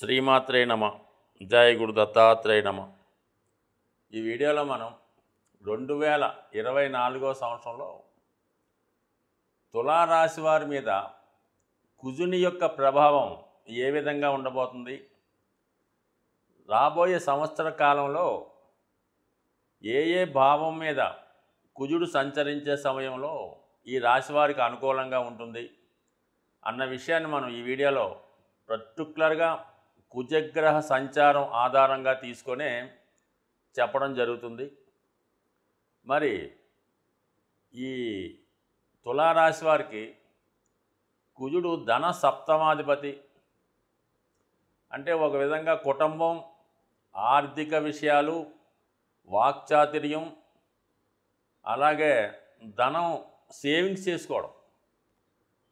శ్రీమాత్రే నమ. జయ గురు దత్తాత్రేయ నమ. ఈ వీడియోలో మనం 2024 సంవత్సరంలో తులారాశి వారి మీద కుజుని యొక్క ప్రభావం ఏ విధంగా ఉండబోతుంది, రాబోయే సంవత్సర కాలంలో ఏ భావం మీద కుజుడు సంచరించే సమయంలో ఈ రాశి వారికి అనుకూలంగా ఉంటుంది అన్న విషయాన్ని మనం ఈ వీడియోలో పర్టికులర్గా కుజగ్రహ సంచారం ఆధారంగా తీసుకొనే చెప్పడం జరుగుతుంది. మరి ఈ తులారాశి వారికి కుజుడు ధన సప్తమాధిపతి, అంటే ఒక విధంగా కుటుంబం, ఆర్థిక విషయాలు, వాక్చాతుర్యం, అలాగే ధనం సేవింగ్స్ చేసుకోవడం.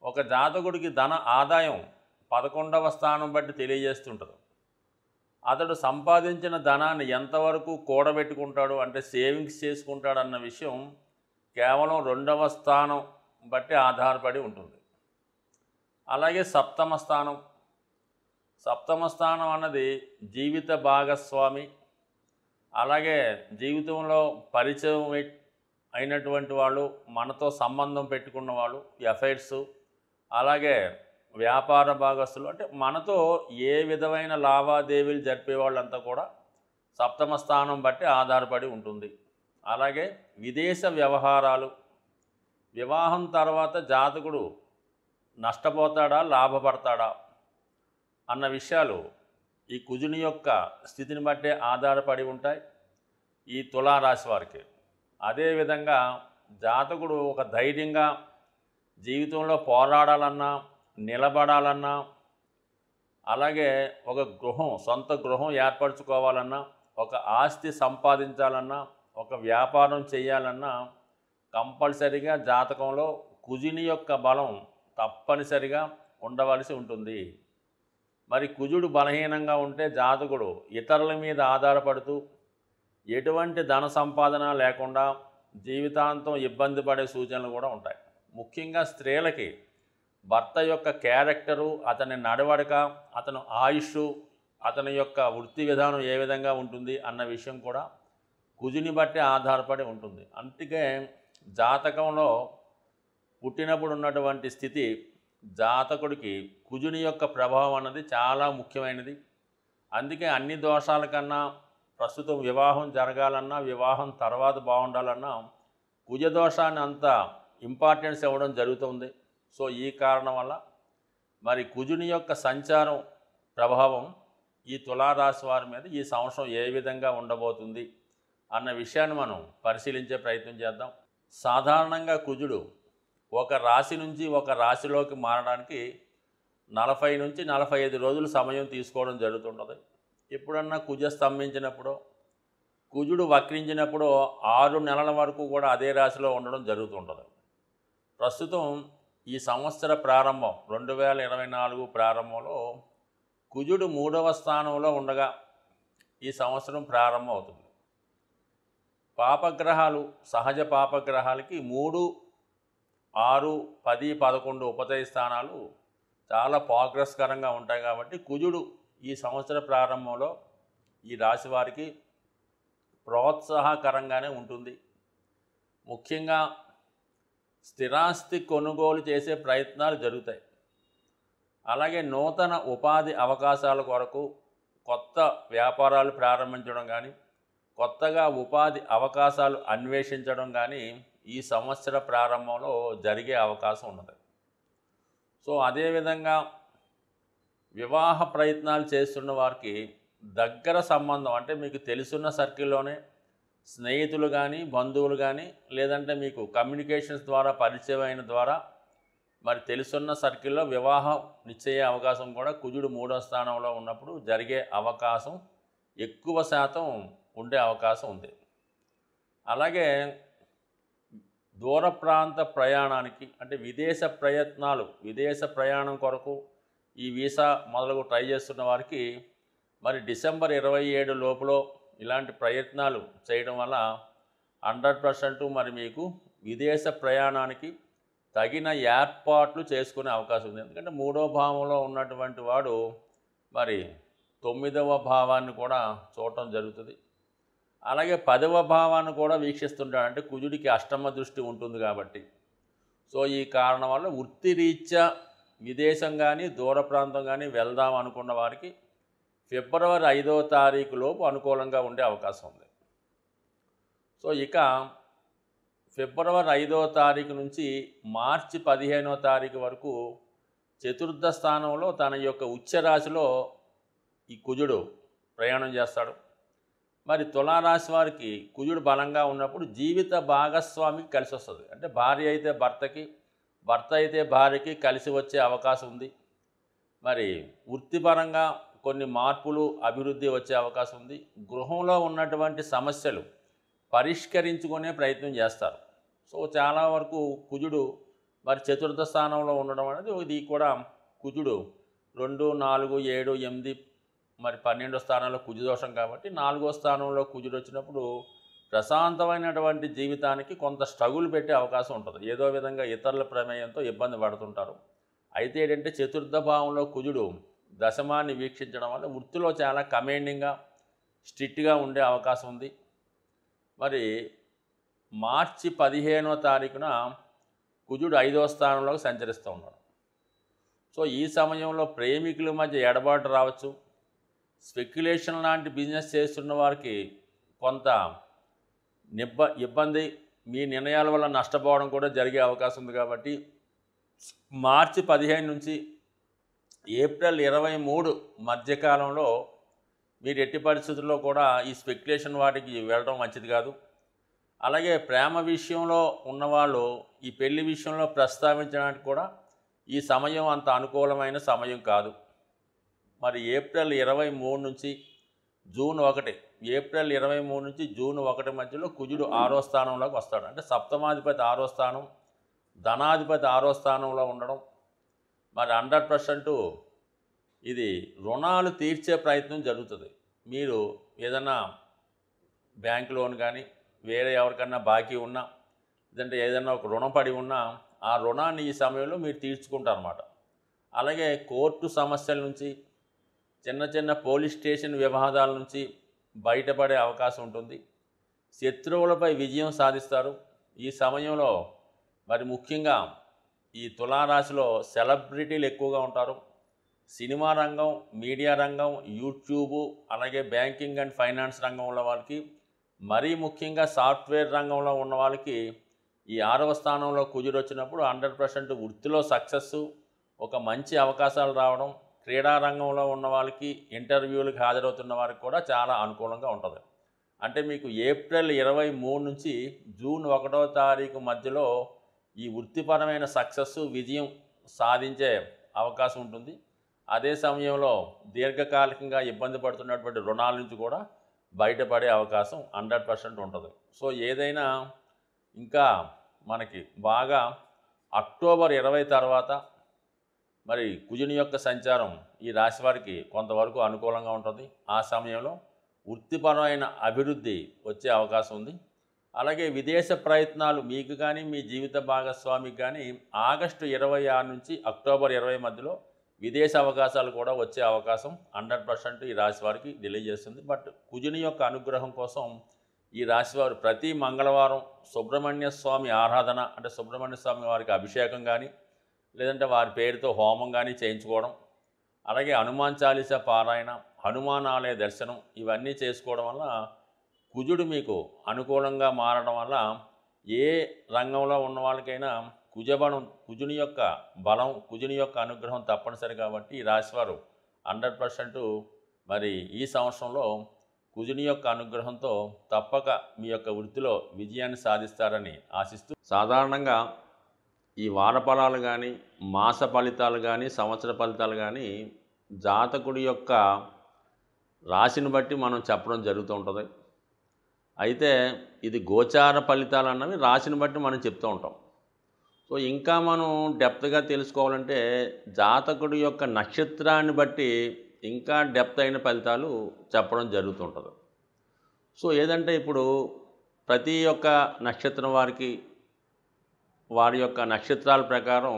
ఒక జాతకుడికి ధన ఆదాయం 11వ స్థానం బట్టి తెలియజేస్తుంటుంది. అతడు సంపాదించిన ధనాన్ని ఎంతవరకు కూడబెట్టుకుంటాడు, అంటే సేవింగ్స్ చేసుకుంటాడు అన్న విషయం కేవలం 2వ స్థానం బట్టి ఆధారపడి ఉంటుంది. అలాగే సప్తమ స్థానం అన్నది జీవిత భాగస్వామి, అలాగే జీవితంలో పరిచయం అయినటువంటి వాళ్ళు, మనతో సంబంధం పెట్టుకున్న వాళ్ళు, ఎఫైర్స్, అలాగే వ్యాపార భాగస్తులు, అంటే మనతో ఏ విధమైన లావాదేవీలు జరిపే వాళ్ళంతా కూడా సప్తమ స్థానం బట్టి ఆధారపడి ఉంటుంది. అలాగే విదేశ వ్యవహారాలు, వివాహం తర్వాత జాతకుడు నష్టపోతాడా లాభపడతాడా అన్న విషయాలు ఈ కుజుని యొక్క స్థితిని బట్టే ఆధారపడి ఉంటాయి ఈ తులారాశి వారికి. అదేవిధంగా జాతకుడు ఒక ధైర్యంగా జీవితంలో పోరాడాలన్నా, నిలబడాలన్నా, అలాగే ఒక సొంత గృహం ఏర్పరచుకోవాలన్నా, ఒక ఆస్తి సంపాదించాలన్నా, ఒక వ్యాపారం చేయాలన్నా కంపల్సరిగా జాతకంలో కుజుని యొక్క బలం తప్పనిసరిగా ఉండవలసి ఉంటుంది. మరి కుజుడు బలహీనంగా ఉంటే జాతకుడు ఇతరుల మీద ఆధారపడుతూ ఎటువంటి ధన సంపాదన లేకుండా జీవితాంతం ఇబ్బంది పడే సూచనలు కూడా ఉంటాయి. ముఖ్యంగా స్త్రీలకి భర్త యొక్క క్యారెక్టరు, అతని నడవడిక, అతని ఆయుష్, అతని యొక్క వృత్తి విధానం ఏ విధంగా ఉంటుంది అన్న విషయం కూడా కుజుని బట్టి ఆధారపడి ఉంటుంది. అందుకే జాతకంలో పుట్టినప్పుడు ఉన్నటువంటి స్థితి జాతకుడికి కుజుని యొక్క ప్రభావం అన్నది చాలా ముఖ్యమైనది. అందుకే అన్ని దోషాల కన్నా ప్రస్తుతం వివాహం జరగాలన్నా, వివాహం తర్వాత బాగుండాలన్నా కుజదోషాన్ని అంత ఇంపార్టెన్స్ ఇవ్వడం జరుగుతుంది. సో ఈ కారణం వల్ల మరి కుజుని యొక్క సంచారం ప్రభావం ఈ తులారాశి వారి మీద ఈ సంవత్సరం ఏ విధంగా ఉండబోతుంది అన్న విషయాన్ని మనం పరిశీలించే ప్రయత్నం చేద్దాం. సాధారణంగా కుజుడు ఒక రాశి నుంచి ఒక రాశిలోకి మారడానికి 40 నుంచి 45 రోజులు సమయం తీసుకోవడం జరుగుతుంటుంది. ఎప్పుడన్నా కుజ స్తంభించినప్పుడు, కుజుడు వక్రించినప్పుడు 6 నెలల వరకు కూడా అదే రాశిలో ఉండడం జరుగుతుంటుంది. ప్రస్తుతం ఈ సంవత్సర ప్రారంభం 2024 ప్రారంభంలో కుజుడు 3వ స్థానంలో ఉండగా ఈ సంవత్సరం ప్రారంభం అవుతుంది. పాపగ్రహాలు, సహజ పాపగ్రహాలకి 3, 6, 10, 11 ఉపతయ స్థానాలు చాలా ప్రోగ్రెస్కరంగా ఉంటాయి. కాబట్టి కుజుడు ఈ సంవత్సర ప్రారంభంలో ఈ రాశి వారికి ప్రోత్సాహకరంగానే ఉంటుంది. ముఖ్యంగా స్థిరాస్తి కొనుగోలు చేసే ప్రయత్నాలు జరుగుతాయి. అలాగే నూతన ఉపాధి అవకాశాల కొరకు కొత్త వ్యాపారాలు ప్రారంభించడం కానీ, కొత్తగా ఉపాధి అవకాశాలు అన్వేషించడం కానీ ఈ సంవత్సర ప్రారంభంలో జరిగే అవకాశం ఉన్నది. సో అదేవిధంగా వివాహ ప్రయత్నాలు చేస్తున్న వారికి దగ్గర సంబంధం, అంటే మీకు తెలుసున్న సర్కిల్లోనే స్నేహితులు కానీ, బంధువులు కానీ, లేదంటే మీకు కమ్యూనికేషన్స్ ద్వారా పరిచయం అయిన ద్వారా మరి తెలుసున్న సర్కిల్లో వివాహం నిశ్చయ అవకాశం కూడా కుజుడు 3వ స్థానంలో ఉన్నప్పుడు జరిగే అవకాశం ఎక్కువ శాతం ఉండే అవకాశం ఉంది. అలాగే దూర ప్రాంత ప్రయాణానికి, అంటే విదేశ ప్రయాణం కొరకు ఈ వీసా మొదలగు ట్రై చేస్తున్న వారికి మరి డిసెంబర్ 27 లోపల ఇలాంటి ప్రయత్నాలు చేయడం వల్ల 100% మరి మీకు విదేశ ప్రయాణానికి తగిన ఏర్పాట్లు చేసుకునే అవకాశం ఉంది. ఎందుకంటే 3వ భావంలో ఉన్నటువంటి వాడు మరి 9వ భావాన్ని కూడా చూడటం జరుగుతుంది. అలాగే 10వ భావాన్ని కూడా వీక్షిస్తుంటాడు. అంటే కుజుడికి అష్టమ దృష్టి ఉంటుంది కాబట్టి. సో ఈ కారణం వల్ల వృత్తిరీత్యా విదేశం కానీ దూర ప్రాంతం కానీ వెళ్దాం అనుకున్న వారికి ఫిబ్రవరి 5వ తారీఖు లోపు అనుకూలంగా ఉండే అవకాశం ఉంది. సో ఇక ఫిబ్రవరి 5వ తారీఖు నుంచి మార్చి 15వ తారీఖు వరకు చతుర్థ స్థానంలో తన యొక్క ఉచ్చరాశిలో ఈ కుజుడు ప్రయాణం చేస్తాడు. మరి తులారాశి వారికి కుజుడు బలంగా ఉన్నప్పుడు జీవిత భాగస్వామికి కలిసి వస్తుంది. అంటే భార్య అయితే భర్తకి, భర్త అయితే భార్యకి కలిసి వచ్చే అవకాశం ఉంది. మరి వృత్తిపరంగా కొన్ని మార్పులు అభివృద్ధి వచ్చే అవకాశం ఉంది. గృహంలో ఉన్నటువంటి సమస్యలు పరిష్కరించుకునే ప్రయత్నం చేస్తారు. సో చాలా వరకు కుజుడు మరి చతుర్థ స్థానంలో ఉండడం అనేది ఇది కూడా కుజుడు 2, 4, 7, 8 మరి 12వ స్థానంలో కుజదోషం కాబట్టి 4వ స్థానంలో కుజుడు వచ్చినప్పుడు ప్రశాంతమైనటువంటి జీవితానికి కొంత స్ట్రగుల్ పెట్టే అవకాశం ఉంటుంది. ఏదో విధంగా ఇతరుల ప్రమేయంతో ఇబ్బంది పడుతుంటారు. అయితే ఏంటంటే చతుర్థ భావంలో కుజుడు దశమాన్ని వీక్షించడం వల్ల వృత్తిలో చాలా కమాండింగ్గా స్ట్రిక్ట్గా ఉండే అవకాశం ఉంది. మరి మార్చి 15వ తారీఖున కుజుడు 5వ స్థానంలోకి సంచరిస్తూ ఉన్నాడు. సో ఈ సమయంలో ప్రేమికుల మధ్య ఎడబాటు రావచ్చు. స్పెక్యులేషన్ లాంటి బిజినెస్ చేస్తున్న వారికి కొంత ఇబ్బంది, మీ నిర్ణయాల వల్ల నష్టపోవడం కూడా జరిగే అవకాశం ఉంది. కాబట్టి మార్చి 15 నుంచి ఏప్రిల్ 23 మధ్యకాలంలో మీరు ఎట్టి పరిస్థితుల్లో కూడా ఈ స్పెక్యులేషన్ వాటికి వెళ్ళడం మంచిది కాదు. అలాగే ప్రేమ విషయంలో ఉన్నవాళ్ళు ఈ పెళ్లి విషయంలో ప్రస్తావించడానికి కూడా ఈ సమయం అంత అనుకూలమైన సమయం కాదు. మరి ఏప్రిల్ 23 నుంచి జూన్ 1, ఏప్రిల్ 23 నుంచి జూన్ 1 మధ్యలో కుజుడు 6వ స్థానంలోకి వస్తాడు. అంటే సప్తమాధిపతి 6వ స్థానం, ధనాధిపతి 6వ స్థానంలో ఉండడం మరి 100% ఇది రుణాలు తీర్చే ప్రయత్నం జరుగుతుంది. మీరు ఏదైనా బ్యాంక్ లోన్ కానీ వేరే ఎవరికన్నా బాకీ ఉన్నా, లేదంటే ఏదైనా ఒక రుణం పడి ఉన్నా ఆ రుణాన్ని ఈ సమయంలో మీరు తీర్చుకుంటారన్నమాట. అలాగే కోర్టు సమస్యల నుంచి, చిన్న చిన్న పోలీస్ స్టేషన్ వివాదాల నుంచి బయటపడే అవకాశం ఉంటుంది. శత్రువులపై విజయం సాధిస్తారు. ఈ సమయంలో మరి ముఖ్యంగా ఈ తులారాశిలో సెలబ్రిటీలు ఎక్కువగా ఉంటారు. సినిమా రంగం, మీడియా రంగం, యూట్యూబు, అలాగే బ్యాంకింగ్ అండ్ ఫైనాన్స్ రంగంలో వాళ్ళకి, మరీ ముఖ్యంగా సాఫ్ట్వేర్ రంగంలో ఉన్న వాళ్ళకి ఈ 6వ స్థానంలో కుజుడు వచ్చినప్పుడు 100% వృత్తిలో సక్సెస్సు, ఒక మంచి అవకాశాలు రావడం, క్రీడా రంగంలో ఉన్న వాళ్ళకి, ఇంటర్వ్యూలకు హాజరవుతున్న వారికి కూడా చాలా అనుకూలంగా ఉంటుంది. అంటే మీకు ఏప్రిల్ 23 నుంచి జూన్ 1వ తారీఖు మధ్యలో ఈ వృత్తిపరమైన సక్సెస్సు, విజయం సాధించే అవకాశం ఉంటుంది. అదే సమయంలో దీర్ఘకాలికంగా ఇబ్బంది పడుతున్నటువంటి రుణాల నుంచి కూడా బయటపడే అవకాశం 100% ఉంటుంది. సో ఏదైనా ఇంకా మనకి బాగా అక్టోబర్ 20 తర్వాత మరి కుజుని యొక్క సంచారం ఈ రాశి వారికి కొంతవరకు అనుకూలంగా ఉంటుంది. ఆ సమయంలో వృత్తిపరమైన అభివృద్ధి వచ్చే అవకాశం ఉంది. అలాగే విదేశ ప్రయత్నాలు మీకు కానీ మీ జీవిత భాగస్వామికి కానీ ఆగస్టు 26 నుంచి అక్టోబర్ 20 మధ్యలో విదేశ అవకాశాలు కూడా వచ్చే అవకాశం 100% ఈ రాశి వారికి తెలియజేస్తుంది. బట్ కుజుని యొక్క అనుగ్రహం కోసం ఈ రాశివారు ప్రతి మంగళవారం సుబ్రహ్మణ్య స్వామి ఆరాధన, అంటే సుబ్రహ్మణ్య స్వామి వారికి అభిషేకం కానీ, లేదంటే వారి పేరుతో హోమం కానీ చేయించుకోవడం, అలాగే హనుమాన్ చాలీసా పారాయణ, హనుమాన్ ఆలయ దర్శనం ఇవన్నీ చేసుకోవడం వల్ల కుజుడు మీకు అనుకూలంగా మారడం వల్ల ఏ రంగంలో ఉన్న వాళ్ళకైనా కుజబలం, కుజుని యొక్క బలం, కుజుని యొక్క అనుగ్రహం తప్పనిసరి. కాబట్టి ఈ రాశివారు 100% మరి ఈ సంవత్సరంలో కుజుని యొక్క అనుగ్రహంతో తప్పక మీ యొక్క వృత్తిలో విజయాన్ని సాధిస్తారని ఆశిస్తూ, సాధారణంగా ఈ వార ఫలాలు కానీ, మాస ఫలితాలు కానీ, సంవత్సర ఫలితాలు కానీ జాతకుడి యొక్క రాశిని బట్టి మనం చెప్పడం జరుగుతూ ఉంటుంది. అయితే ఇది గోచార ఫలితాలు అన్నవి రాశిని బట్టి మనం చెప్తూ ఉంటాం. సో ఇంకా మనం డెప్త్గా తెలుసుకోవాలంటే జాతకుడి యొక్క నక్షత్రాన్ని బట్టి ఇంకా డెప్త్ అయిన ఫలితాలు చెప్పడం జరుగుతుంటుంది. సో ఏదంటే ఇప్పుడు ప్రతి ఒక్క నక్షత్రం వారికి వారి యొక్క నక్షత్రాల ప్రకారం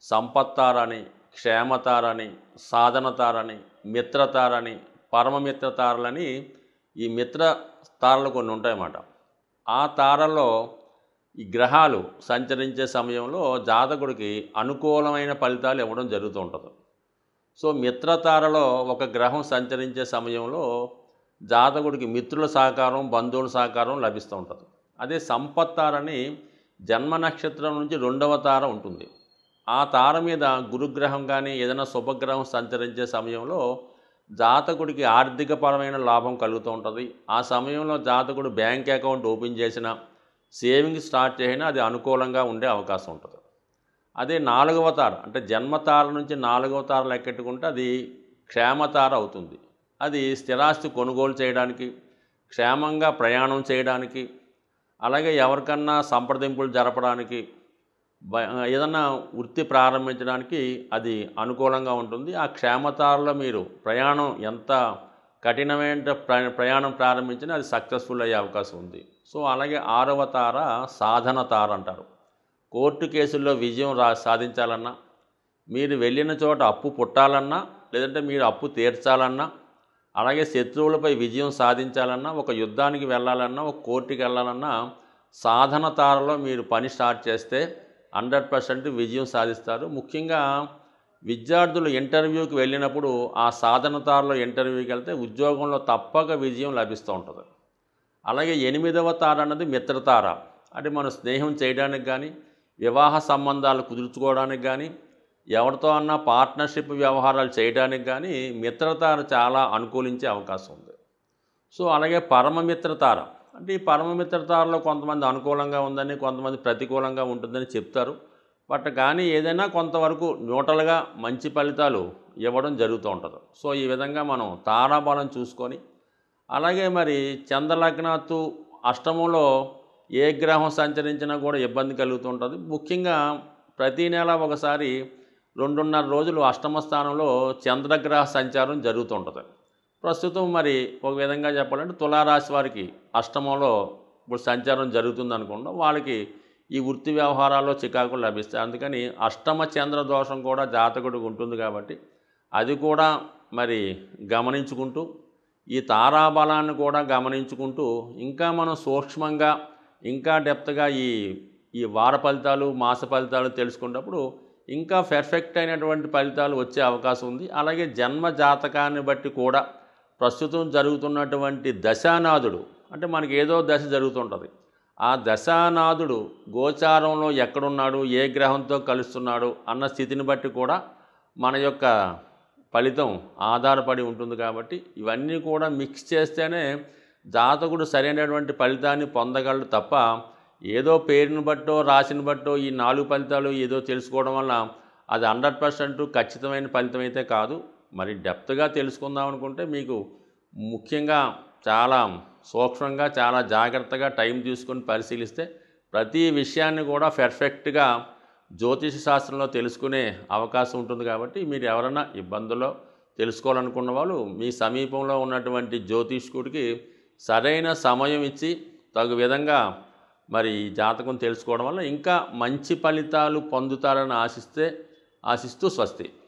సంపత్తారని, క్షేమతారని, సాధనతారని మిత్రతారని, పరమమిత్రతారలని ఈ మిత్ర తారలు కొన్ని ఉంటాయన్నమాట. ఆ తారల్లో ఈ గ్రహాలు సంచరించే సమయంలో జాతకుడికి అనుకూలమైన ఫలితాలు ఇవ్వడం జరుగుతూ ఉంటుంది. సో మిత్రతారలో ఒక గ్రహం సంచరించే సమయంలో జాతకుడికి మిత్రుల సహకారం, బంధువుల సహకారం లభిస్తూ ఉంటుంది. అదే సంపత్తారని జన్మ నక్షత్రం నుంచి 2వ తార ఉంటుంది. ఆ తార మీద గురుగ్రహం కానీ ఏదైనా శుభగ్రహం సంచరించే సమయంలో జాతకుడికి ఆర్థికపరమైన లాభం కలుగుతూ ఉంటుంది. ఆ సమయంలో జాతకుడు బ్యాంక్ అకౌంట్ ఓపెన్ చేసినా, సేవింగ్స్ స్టార్ట్ చేసినా అది అనుకూలంగా ఉండే అవకాశం ఉంటుంది. అదే 4వ తార అంటే జన్మతార నుంచి 4వ తార లెక్కెట్టుకుంటే అది క్షేమతార అవుతుంది. అది స్థిరాస్తి కొనుగోలు చేయడానికి, క్షేమంగా ప్రయాణం చేయడానికి, అలాగే ఎవరికన్నా సంప్రదింపులు జరపడానికి, ఏదన్నా వృత్తి ప్రారంభించడానికి అది అనుకూలంగా ఉంటుంది. ఆ క్షేమతారలో మీరు ప్రయాణం ఎంత కఠినమైన ప్రయాణం ప్రారంభించినా అది సక్సెస్ఫుల్ అయ్యే అవకాశం ఉంది. సో అలాగే 6వ తార సాధన తార అంటారు. కోర్టు కేసుల్లో విజయం సాధించాలన్నా, మీరు వెళ్ళిన చోట అప్పు పుట్టాలన్నా, లేదంటే మీరు అప్పు తీర్చాలన్నా, అలాగే శత్రువులపై విజయం సాధించాలన్నా, ఒక యుద్ధానికి వెళ్ళాలన్నా, ఒక కోర్టుకి వెళ్ళాలన్నా సాధన తారలో మీరు పని స్టార్ట్ చేస్తే 100% విజయం సాధిస్తారు. ముఖ్యంగా విద్యార్థులు ఇంటర్వ్యూకి వెళ్ళినప్పుడు ఆ సాధన తారలో ఇంటర్వ్యూకి వెళ్తే ఉద్యోగంలో తప్పక విజయం లభిస్తూ ఉంటుంది. అలాగే 8వ తార అన్నది మిత్రతార. అంటే మనం స్నేహం చేయడానికి కానీ, వివాహ సంబంధాలు కుదుర్చుకోవడానికి కానీ, ఎవరితో అన్నా పార్ట్నర్షిప్ వ్యవహారాలు చేయడానికి కానీ మిత్రతార చాలా అనుకూలించే అవకాశం ఉంది. సో అలాగే పరమమిత్రతార అంటే ఈ పరమమిత్రతారలో కొంతమంది అనుకూలంగా ఉందని, కొంతమంది ప్రతికూలంగా ఉంటుందని చెప్తారు. బట్ కానీ ఏదైనా కొంతవరకు న్యూట్రల్గా మంచి ఫలితాలు ఇవ్వడం జరుగుతూ ఉంటుంది. సో ఈ విధంగా మనం తారాబలం చూసుకొని, అలాగే మరి చంద్రలగ్నాత్తు అష్టమంలో ఏ గ్రహం సంచరించినా కూడా ఇబ్బంది కలుగుతుంటుంది. ముఖ్యంగా ప్రతీ నెల ఒకసారి 2.5 రోజులు అష్టమ స్థానంలో చంద్రగ్రహ సంచారం జరుగుతుంటుంది. ప్రస్తుతం మరి ఒక విధంగా చెప్పాలంటే తులారాశి వారికి అష్టమంలో ఇప్పుడు సంచారం జరుగుతుంది అనుకుంటాం. వాళ్ళకి ఈ వృత్తి వ్యవహారాల్లో చికాకులు లభిస్తాయి. అందుకని అష్టమ చంద్ర దోషం కూడా జాతకుడికి ఉంటుంది కాబట్టి అది కూడా మరి గమనించుకుంటూ, ఈ తారాబలాన్ని కూడా గమనించుకుంటూ ఇంకా మనం సూక్ష్మంగా ఇంకా డెప్త్గా ఈ వార ఫలితాలు, మాస ఫలితాలు తెలుసుకున్నప్పుడు ఇంకా పర్ఫెక్ట్ అయినటువంటి ఫలితాలు వచ్చే అవకాశం ఉంది. అలాగే జన్మ జాతకాన్ని బట్టి కూడా ప్రస్తుతం జరుగుతున్నటువంటి దశానాథుడు అంటే మనకి ఏదో దశ జరుగుతుంటుంది. ఆ దశానాథుడు గోచారంలో ఎక్కడున్నాడు, ఏ గ్రహంతో కలుస్తున్నాడు అన్న స్థితిని బట్టి కూడా మన యొక్క ఫలితం ఆధారపడి ఉంటుంది. కాబట్టి ఇవన్నీ కూడా మిక్స్ చేస్తేనే జాతకుడు సరైనటువంటి ఫలితాన్ని పొందగలడు తప్ప ఏదో పేరుని బట్టో రాశిని బట్టో ఈ 4 ఫలితాలు ఏదో తెలుసుకోవడం వల్ల అది 100% ఖచ్చితమైన ఫలితం అయితే కాదు. మరి డెప్త్గా తెలుసుకుందాం అనుకుంటే మీకు ముఖ్యంగా చాలా సూక్ష్మంగా, చాలా జాగ్రత్తగా టైం తీసుకొని పరిశీలిస్తే ప్రతి విషయాన్ని కూడా పర్ఫెక్ట్గా జ్యోతిష శాస్త్రంలో తెలుసుకునే అవకాశం ఉంటుంది. కాబట్టి మీరు ఎవరైనా ఇబ్బందుల్లో తెలుసుకోవాలనుకున్న వాళ్ళు మీ సమీపంలో ఉన్నటువంటి జ్యోతిష్కుడికి సరైన సమయం ఇచ్చి తగు విధంగా మరి జాతకం తెలుసుకోవడం వల్ల ఇంకా మంచి ఫలితాలు పొందుతారని ఆశిస్తూ స్వస్తి.